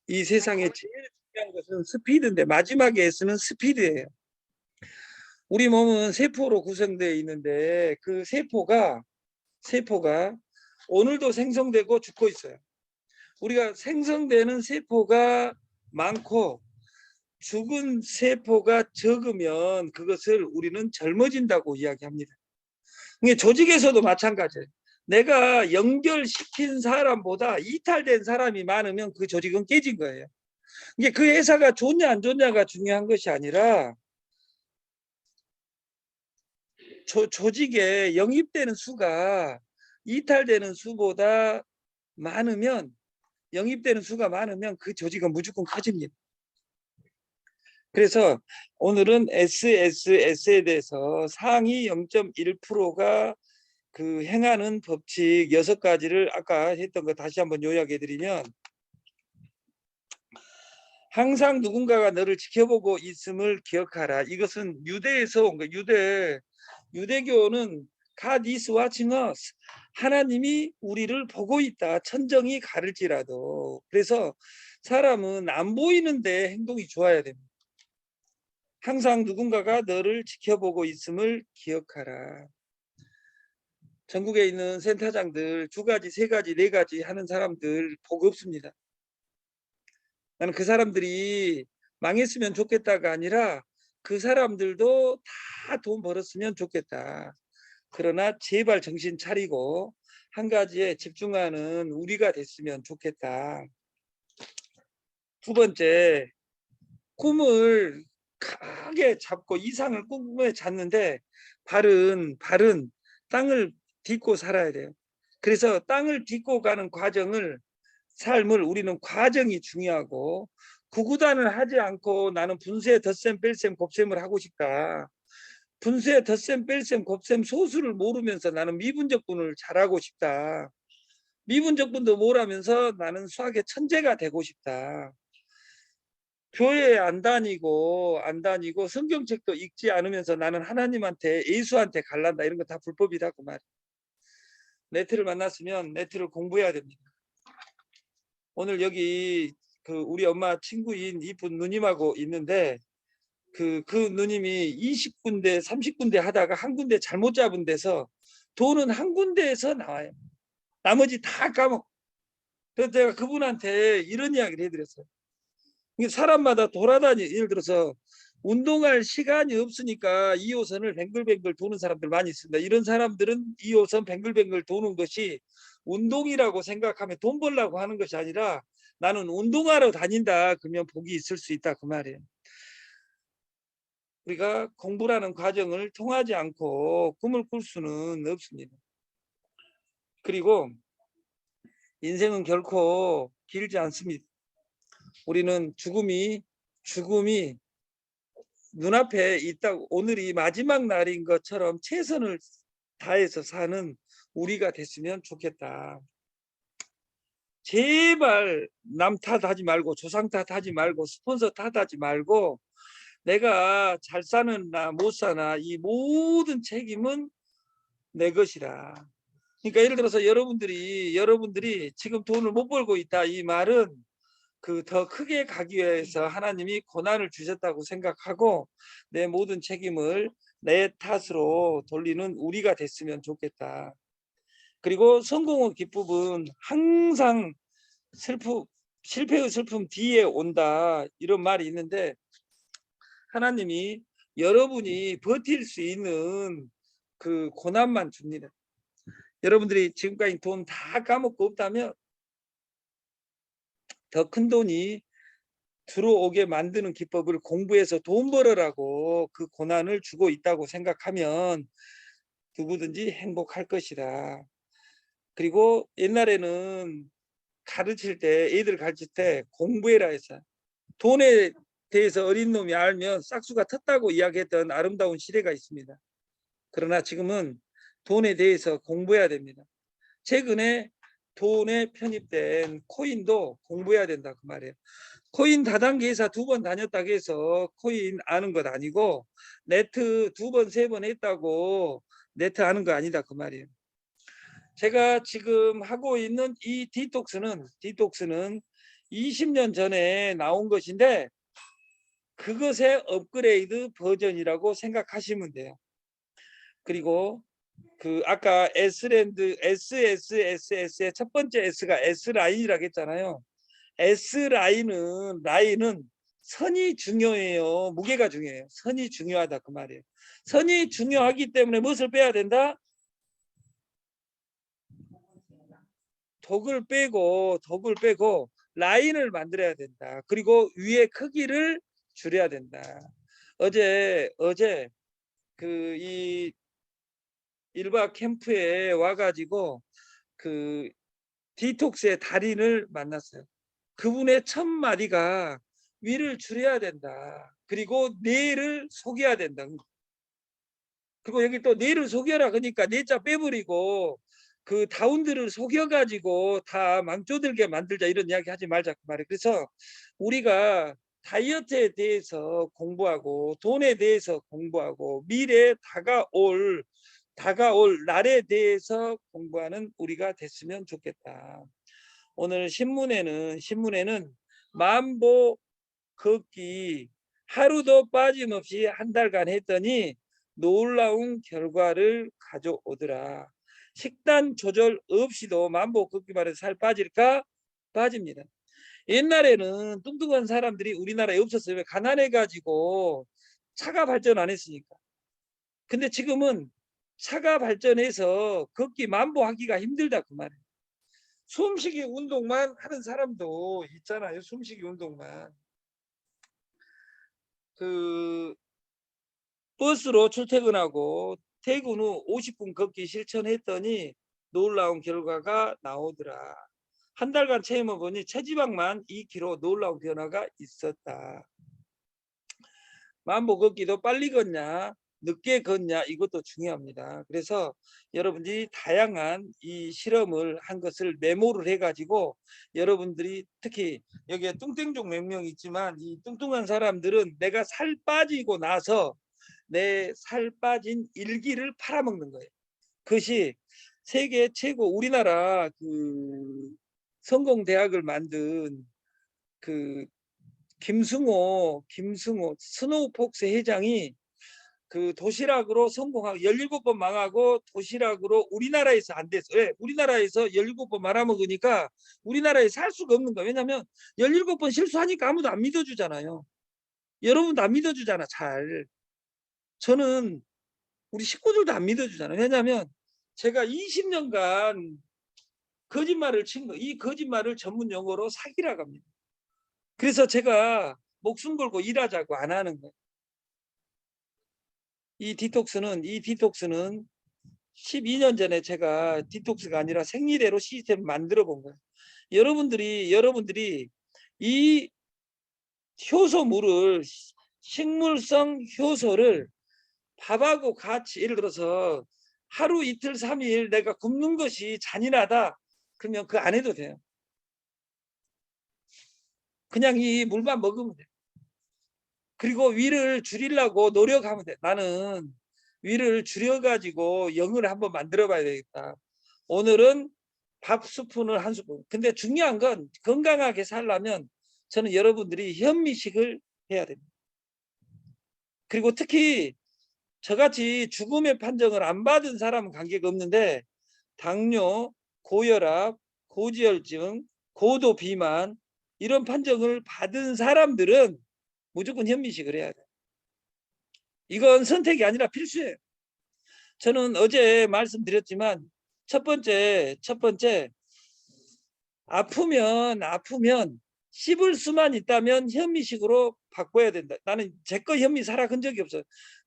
이 세상에 제일 중요한 것은 스피드인데 마지막에 쓰는 스피드예요. 우리 몸은 세포로 구성되어 있는데 그 세포가 오늘도 생성되고 죽고 있어요. 우리가 생성되는 세포가 많고 죽은 세포가 적으면 그것을 우리는 젊어진다고 이야기합니다. 이게 조직에서도 마찬가지예요. 내가 연결시킨 사람보다 이탈된 사람이 많으면 그 조직은 깨진 거예요. 이게 그 회사가 좋냐 안 좋냐가 중요한 것이 아니라 조직에 영입되는 수가 이탈되는 수보다 많으면 영입되는 수가 많으면 그 조직은 무조건 커집니다. 그래서 오늘은 SSS에 대해서 상위 0.1%가 그 행하는 법칙 6가지를 아까 했던 거 다시 한번 요약해 드리면, 항상 누군가가 너를 지켜보고 있음을 기억하라. 이것은 유대에서 온 거예요. 유대교는 God is watching us. 하나님이 우리를 보고 있다. 천정이 가를지라도. 그래서 사람은 안 보이는데 행동이 좋아야 됩니다. 항상 누군가가 너를 지켜보고 있음을 기억하라. 전국에 있는 센터장들 2가지, 3가지, 4가지 하는 사람들 복 없습니다. 나는 그 사람들이 망했으면 좋겠다가 아니라 그 사람들도 다 돈 벌었으면 좋겠다. 그러나 제발 정신 차리고 한 가지에 집중하는 우리가 됐으면 좋겠다. 2번째, 꿈을 크게 잡고 이상을 꿈에 잤는데 발은 땅을 딛고 살아야 돼요. 그래서 땅을 딛고 가는 삶을 우리는 과정이 중요하고, 구구단을 하지 않고 나는 분쇄, 덧셈, 뺄셈, 곱셈을 하고 싶다. 분쇄, 덧셈, 뺄셈, 곱셈 소수를 모르면서 나는 미분적분을 잘하고 싶다. 미분적분도 모르면서 나는 수학의 천재가 되고 싶다. 교회 안 다니고 성경책도 읽지 않으면서 나는 하나님한테 예수한테 갈란다. 이런 거 다 불법이다 그 말. 네트를 만났으면 네트를 공부해야 됩니다. 오늘 여기 우리 엄마 친구인 이쁜 누님하고 있는데 그 누님이 20군데 30군데 하다가 한 군데 잘못 잡은 데서 돈은 한 군데에서 나와요. 나머지 다 까먹고. 그래서 제가 그분한테 이런 이야기를 해드렸어요. 사람마다 예를 들어서 운동할 시간이 없으니까 2호선을 뱅글뱅글 도는 사람들 많이 있습니다. 이런 사람들은 2호선 뱅글뱅글 도는 것이 운동이라고 생각하면 돈 벌려고 하는 것이 아니라 나는 운동하러 다닌다 그러면 복이 있을 수 있다 그 말이에요. 우리가 공부라는 과정을 통하지 않고 꿈을 꿀 수는 없습니다. 그리고 인생은 결코 길지 않습니다. 우리는 죽음이 눈앞에 있다고, 오늘이 마지막 날인 것처럼 최선을 다해서 사는 우리가 됐으면 좋겠다. 제발 남 탓하지 말고 조상 탓하지 말고 스폰서 탓하지 말고 내가 잘 사느나 못 사나 이 모든 책임은 내 것이라. 그러니까 예를 들어서 여러분들이 지금 돈을 못 벌고 있다 이 말은 더 크게 가기 위해서 하나님이 고난을 주셨다고 생각하고 내 모든 책임을 내 탓으로 돌리는 우리가 됐으면 좋겠다. 그리고 성공의 기쁨은 항상 실패의 슬픔 뒤에 온다 이런 말이 있는데, 하나님이 여러분이 버틸 수 있는 그 고난만 줍니다. 여러분들이 지금까지 돈 다 까먹고 없다면 더 큰 돈이 들어오게 만드는 기법을 공부해서 돈 벌으라고 그 고난을 주고 있다고 생각하면 누구든지 행복할 것이다. 그리고 옛날에는 애들 가르칠 때 공부해라 했어요. 돈에 대해서 어린 놈이 알면 싹수가 텄다고 이야기했던 아름다운 시대가 있습니다. 그러나 지금은 돈에 대해서 공부해야 됩니다. 최근에 돈에 편입된 코인도 공부해야 된다 그 말이에요. 코인 다단계 회사 2번 다녔다고 해서 코인 아는 것 아니고 네트 2번 3번 했다고 네트 아는 거 아니다 그 말이에요. 제가 지금 하고 있는 이 디톡스는 20년 전에 나온 것인데 그것의 업그레이드 버전이라고 생각하시면 돼요. 그리고 그 아까 S랜드 SSSS의 첫 번째 S가 S라인이라고 했잖아요. 라인은 선이 중요해요. 무게가 중요해요. 선이 중요하다 그 말이에요. 선이 중요하기 때문에 무엇을 빼야 된다? 독을 빼고 라인을 만들어야 된다. 그리고 위의 크기를 줄여야 된다. 어제 그 이 일박 캠프에 와가지고 그 디톡스의 달인을 만났어요. 그분의 첫 마디가 위를 줄여야 된다. 그리고 뇌를 속여야 된다. 그리고 여기 또 뇌를 속여라 그러니까 뇌자 빼버리고 그 다운들을 속여가지고 다 망조들게 만들자 이런 이야기 하지 말자 그 말이에요. 그래서 우리가 다이어트에 대해서 공부하고 돈에 대해서 공부하고 미래에 다가올 날에 대해서 공부하는 우리가 됐으면 좋겠다. 오늘 신문에는 만보 걷기 하루도 빠짐없이 한 달간 했더니 놀라운 결과를 가져오더라. 식단 조절 없이도 만보 걷기만 해서 살 빠질까? 빠집니다. 옛날에는 뚱뚱한 사람들이 우리나라에 없었어요. 왜? 가난해가지고 차가 발전 안 했으니까. 근데 지금은 차가 발전해서 걷기 만보하기가 힘들다 그 말이에요. 숨쉬기 운동만 하는 사람도 있잖아요. 숨쉬기 운동만. 그 버스로 출퇴근하고 퇴근 후 50분 걷기 실천했더니 놀라운 결과가 나오더라. 한 달간 체험해보니 체지방만 2kg 놀라운 변화가 있었다. 만보 걷기도 빨리 걷냐 늦게 걷냐 이것도 중요합니다. 그래서 여러분들이 다양한 이 실험을 한 것을 메모를 해가지고 여러분들이 특히 여기에 뚱땡종 몇 명 있지만 이 뚱뚱한 사람들은 내가 살 빠지고 나서 내 살 빠진 일기를 팔아먹는 거예요. 그것이 세계 최고 우리나라 그 성공대학을 만든 그 김승호 스노우폭스 회장이 그 도시락으로 성공하고 17번 망하고 도시락으로 우리나라에서 안 됐어. 왜? 우리나라에서 17번 말아먹으니까 우리나라에 살 수가 없는 거야. 왜냐하면 17번 실수하니까 아무도 안 믿어주잖아요. 여러분도 안 믿어주잖아. 잘. 저는 우리 식구들도 안 믿어주잖아요. 왜냐하면 제가 20년간 거짓말을 친 거, 이 거짓말을 전문 용어로 사기라고 합니다. 그래서 제가 목숨 걸고 일하자고 안 하는 거예요. 이 디톡스는 12년 전에 제가 디톡스가 아니라 생리대로 시스템을 만들어 본 거예요. 여러분들이 이 효소물을 식물성 효소를 밥하고 같이 예를 들어서 하루 이틀 3일 내가 굶는 것이 잔인하다 그러면 그 안 해도 돼요. 그냥 이 물만 먹으면 돼. 그리고 위를 줄이려고 노력하면 돼. 나는 위를 줄여가지고 영을 한번 만들어 봐야 되겠다. 오늘은 밥 스푼을 한 스푼. 근데 중요한 건 건강하게 살려면 저는 여러분들이 현미식을 해야 됩니다. 그리고 특히 저같이 죽음의 판정을 안 받은 사람은 관계가 없는데 당뇨, 고혈압, 고지혈증, 고도 비만 이런 판정을 받은 사람들은 무조건 현미식을 해야 돼요. 이건 선택이 아니라 필수예요. 저는 어제 말씀드렸지만 첫 번째 아프면 씹을 수만 있다면 현미식으로 바꿔야 된다. 나는 제 거 현미 살아간 적이 없어요.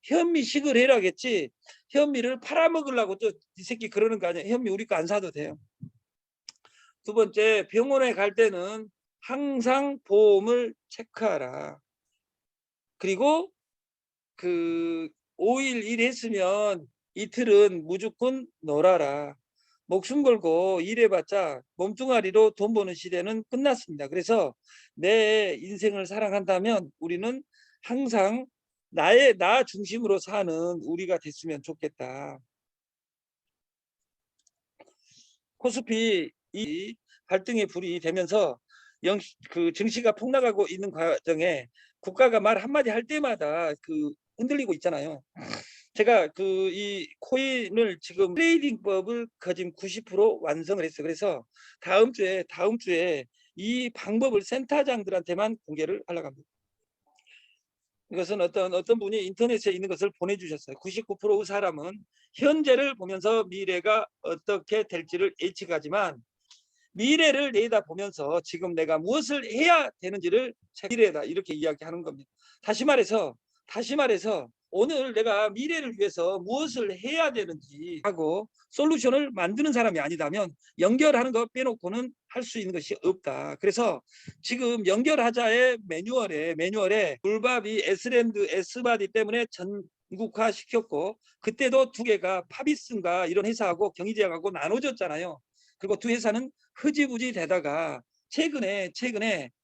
현미식을 해라겠지. 현미를 팔아먹으려고 또 이 새끼 그러는 거 아니야. 현미 우리 거 안 사도 돼요. 두 번째, 병원에 갈 때는 항상 보험을 체크하라. 그리고 그 5일 일했으면 이틀은 무조건 놀아라. 목숨 걸고 일해봤자 몸뚱아리로 돈 버는 시대는 끝났습니다. 그래서 내 인생을 사랑한다면 우리는 항상 나 중심으로 사는 우리가 됐으면 좋겠다. 코스피 이 발등에 불이 되면서 그 증시가 폭락하고 있는 과정에 국가가 말 한마디 할 때마다 그 흔들리고 있잖아요. 제가 그 이 코인을 지금 트레이딩법을 거진 90% 완성을 했어요. 그래서 다음 주에 이 방법을 센터장들한테만 공개를 하려고 합니다. 이것은 어떤 분이 인터넷에 있는 것을 보내주셨어요. 99%의 사람은 현재를 보면서 미래가 어떻게 될지를 예측하지만 미래를 내다보면서 지금 내가 무엇을 해야 되는지를 미래다 이렇게 이야기하는 겁니다. 다시 말해서 오늘 내가 미래를 위해서 무엇을 해야 되는지 하고 솔루션을 만드는 사람이 아니다면 연결하는 것 빼놓고는 할 수 있는 것이 없다. 그래서 지금 연결하자의 매뉴얼에 불밥이 S랜드 S바디 때문에 전국화 시켰고 그때도 두 개가 파비슨가 이런 회사하고 경희제약하고 나눠졌잖아요. 그리고 두 회사는 흐지부지 되다가 최근에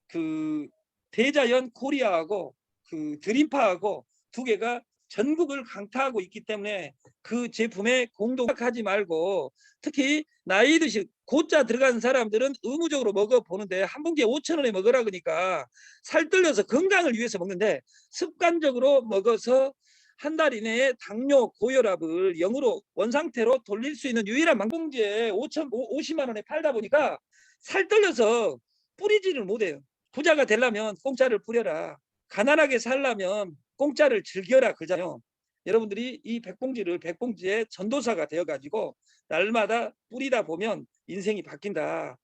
그 대자연 코리아하고 그 드림파하고 두 개가 전국을 강타하고 있기 때문에 그 제품에 공동하지 말고 특히 나이 드신 고자 들어간 사람들은 의무적으로 먹어보는데 한 봉지에 5,000원에 먹으라 그러니까 살 떨려서 건강을 위해서 먹는데 습관적으로 먹어서 한 달 이내에 당뇨, 고혈압을 0으로 원상태로 돌릴 수 있는 유일한 방봉지에 50만 원에 팔다 보니까 살 떨려서 뿌리지를 못해요. 부자가 되려면 공짜를 뿌려라. 가난하게 살려면 공짜를 즐겨라 그잖아요. 여러분들이 이 백봉지에 전도사가 되어가지고 날마다 뿌리다 보면 인생이 바뀐다.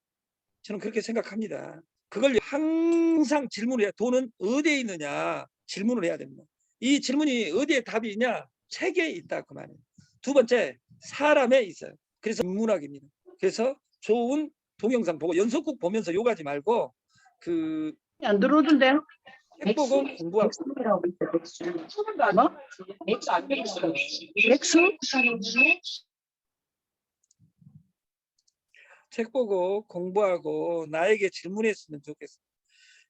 저는 그렇게 생각합니다. 그걸 항상 질문을 해야 돈은 어디에 있느냐 질문을 해야 됩니다. 이 질문이 어디에 답이 있냐 책에 있다 그 말이에요. 두 번째 사람에 있어요. 그래서 인문학입니다. 그래서 좋은 동영상 보고 연속극 보면서 욕하지 말고 그 안 들어오던데. 책 보고 공부하고 뭐? 맥수? 책 보고 공부하고 나에게 질문했으면 좋겠어요.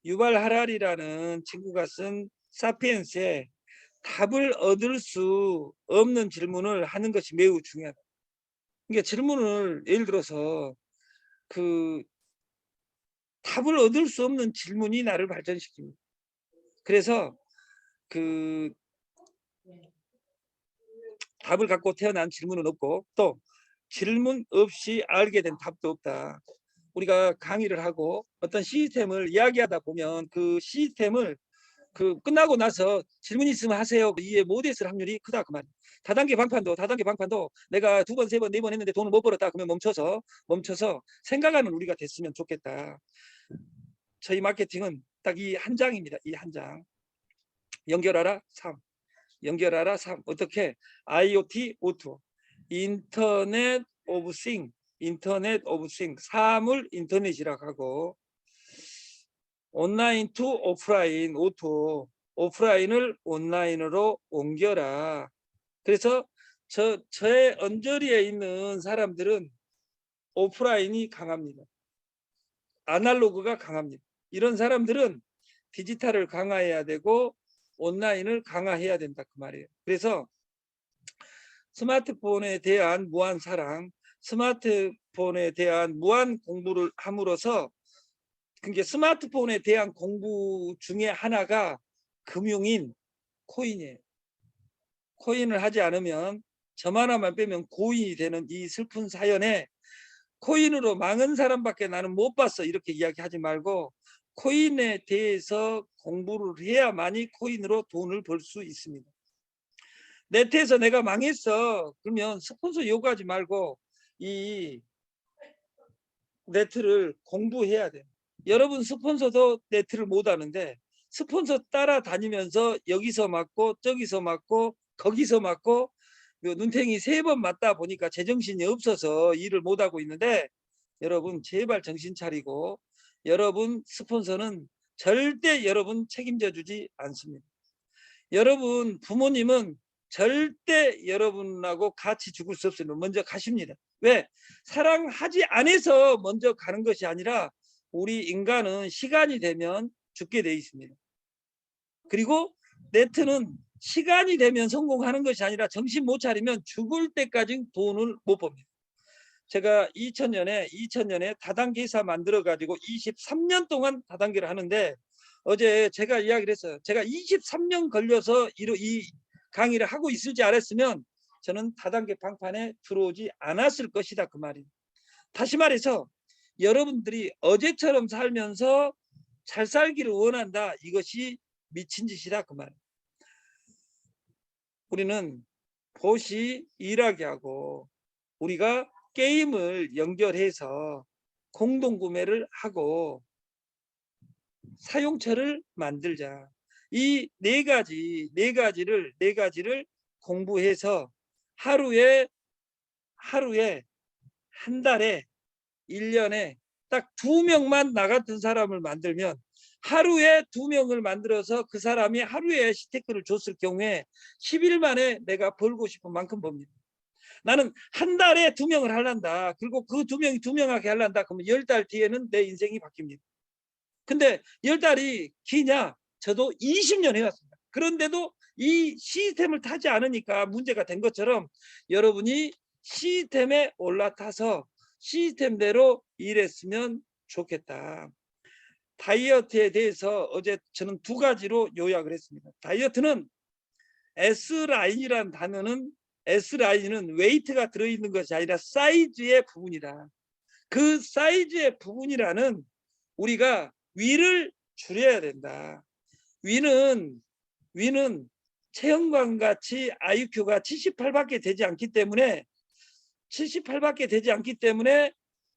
유발 하랄이라는 친구가 쓴 사피엔스에 답을 얻을 수 없는 질문을 하는 것이 매우 중요하다. 그러니까 질문을 예를 들어서 그 답을 얻을 수 없는 질문이 나를 발전시킵니다. 그래서 그 답을 갖고 태어난 질문은 없고 또 질문 없이 알게 된 답도 없다. 우리가 강의를 하고 어떤 시스템을 이야기하다 보면 그 시스템을 그 끝나고 나서 질문 있으면 하세요. 이해 못했을 확률이 크다 그 말이에요. 다단계 방판도 내가 두 번, 세 번, 네 번 했는데 돈을 못 벌었다. 그러면 멈춰서 생각하는 우리가 됐으면 좋겠다. 저희 마케팅은 딱 이 한 장입니다. 이 한 장. 연결하라 3. 연결하라 3. 어떻게? IoT, O2. 인터넷 오브 싱. 인터넷 오브 싱. 사물 인터넷이라고 하고 온라인 투 오프라인 O2. 오프라인을 온라인으로 옮겨라. 그래서 저의 언저리에 있는 사람들은 오프라인이 강합니다. 아날로그가 강합니다. 이런 사람들은 디지털을 강화해야 되고 온라인을 강화해야 된다 그 말이에요. 그래서 스마트폰에 대한 무한 사랑, 스마트폰에 대한 무한 공부를 함으로써 그게 스마트폰에 대한 공부 중에 하나가 금융인 코인이에요. 코인을 하지 않으면 점 하나만 빼면 고인이 되는 이 슬픈 사연에 코인으로 망한 사람밖에 나는 못 봤어 이렇게 이야기하지 말고 코인에 대해서 공부를 해야만이 코인으로 돈을 벌 수 있습니다. 네트에서 내가 망했어 그러면 스폰서 요구하지 말고 이 네트를 공부해야 돼요. 여러분 스폰서도 네트를 못 하는데 스폰서 따라다니면서 여기서 맞고 저기서 맞고 거기서 맞고 눈탱이 3번 맞다 보니까 제정신이 없어서 일을 못하고 있는데 여러분 제발 정신 차리고 여러분 스폰서는 절대 여러분 책임져 주지 않습니다. 여러분 부모님은 절대 여러분하고 같이 죽을 수 없어요. 먼저 가십니다. 왜? 사랑하지 않아서 먼저 가는 것이 아니라 우리 인간은 시간이 되면 죽게 돼 있습니다. 그리고 네트는 시간이 되면 성공하는 것이 아니라 정신 못 차리면 죽을 때까지 돈을 못 법니다. 제가 2000년에 다단계 이사 만들어 가지고 23년 동안 다단계를 하는데, 어제 제가 이야기를 했어요. 제가 23년 걸려서 이 강의를 하고 있을지 알았으면 저는 다단계 방판에 들어오지 않았을 것이다, 그 말이에요. 다시 말해서 여러분들이 어제처럼 살면서 잘 살기를 원한다, 이것이 미친 짓이다, 그 말이에요. 우리는 보시 일하게 하고 우리가 게임을 연결해서 공동구매를 하고 사용처를 만들자. 이 네 가지를 공부해서 하루에 한 달에 1년에 딱 2명만 나 같은 사람을 만들면, 하루에 2명을 만들어서 그 사람이 하루에 시테크를 줬을 경우에 10일 만에 내가 벌고 싶은 만큼 법니다. 나는 한 달에 2명을 하란다. 그리고 그 2명이 2명하게 하란다. 그러면 10달 뒤에는 내 인생이 바뀝니다. 근데 10달이 기냐? 저도 20년 해왔습니다. 그런데도 이 시스템을 타지 않으니까 문제가 된 것처럼 여러분이 시스템에 올라타서 시스템대로 일했으면 좋겠다. 다이어트에 대해서 어제 저는 2가지로 요약을 했습니다. 다이어트는 S라인이라는 단어는, S라인은 웨이트가 들어있는 것이 아니라 사이즈의 부분이다. 그 사이즈의 부분이라는, 우리가 위를 줄여야 된다. 위는 체형관 같이 IQ가 78밖에 되지 않기 때문에 78밖에 되지 않기 때문에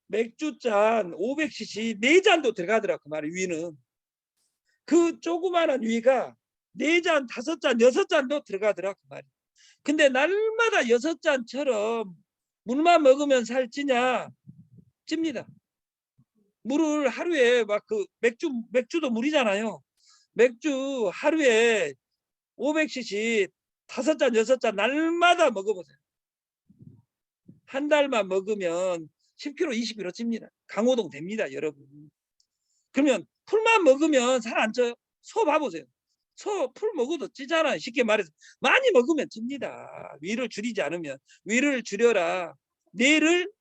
맥주잔 500cc 4잔도 들어가더라, 그 말이. 위는 그 조그마한 위가 4잔 5잔 6잔도 들어가더라, 그 말이. 근데 날마다 6잔처럼 물만 먹으면 살찌냐? 찝니다. 물을 하루에 막 그 맥주도 물이잖아요. 맥주 하루에 500cc 5잔 6잔 날마다 먹어보세요. 한 달만 먹으면 10kg 20kg 찝니다. 강호동 됩니다, 여러분. 그러면 풀만 먹으면 살 안 쪄요? 소 봐보세요. 소 풀 먹어도 찌잖아요. 쉽게 말해서 많이 먹으면 찝니다. 위를 줄이지 않으면. 위를 줄여라. 뇌를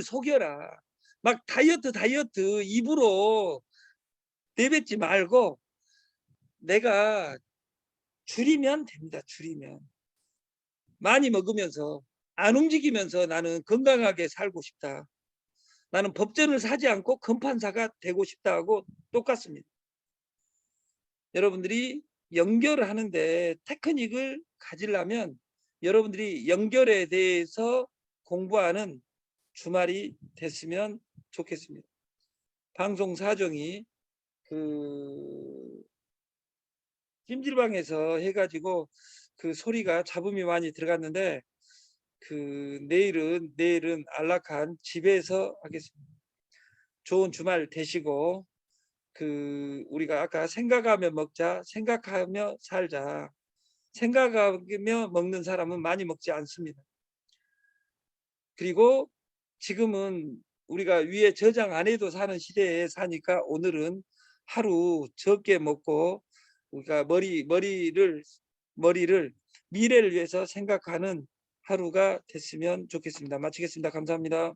속여라. 막 다이어트 입으로 내뱉지 말고 내가 줄이면 됩니다. 줄이면. 많이 먹으면서 안 움직이면서 나는 건강하게 살고 싶다. 나는 법전을 사지 않고 건판사가 되고 싶다 하고 똑같습니다. 여러분들이 연결을 하는데 테크닉을 가지려면 여러분들이 연결에 대해서 공부하는 주말이 됐으면 좋겠습니다. 방송 사정이 찜질방에서 해가지고 그 소리가 잡음이 많이 들어갔는데, 내일은 안락한 집에서 하겠습니다. 좋은 주말 되시고, 우리가 아까 생각하며 먹자, 생각하며 살자. 생각하며 먹는 사람은 많이 먹지 않습니다. 그리고 지금은 우리가 위에 저장 안 해도 사는 시대에 사니까 오늘은 하루 적게 먹고 우리가 머리를 미래를 위해서 생각하는 하루가 됐으면 좋겠습니다. 마치겠습니다. 감사합니다.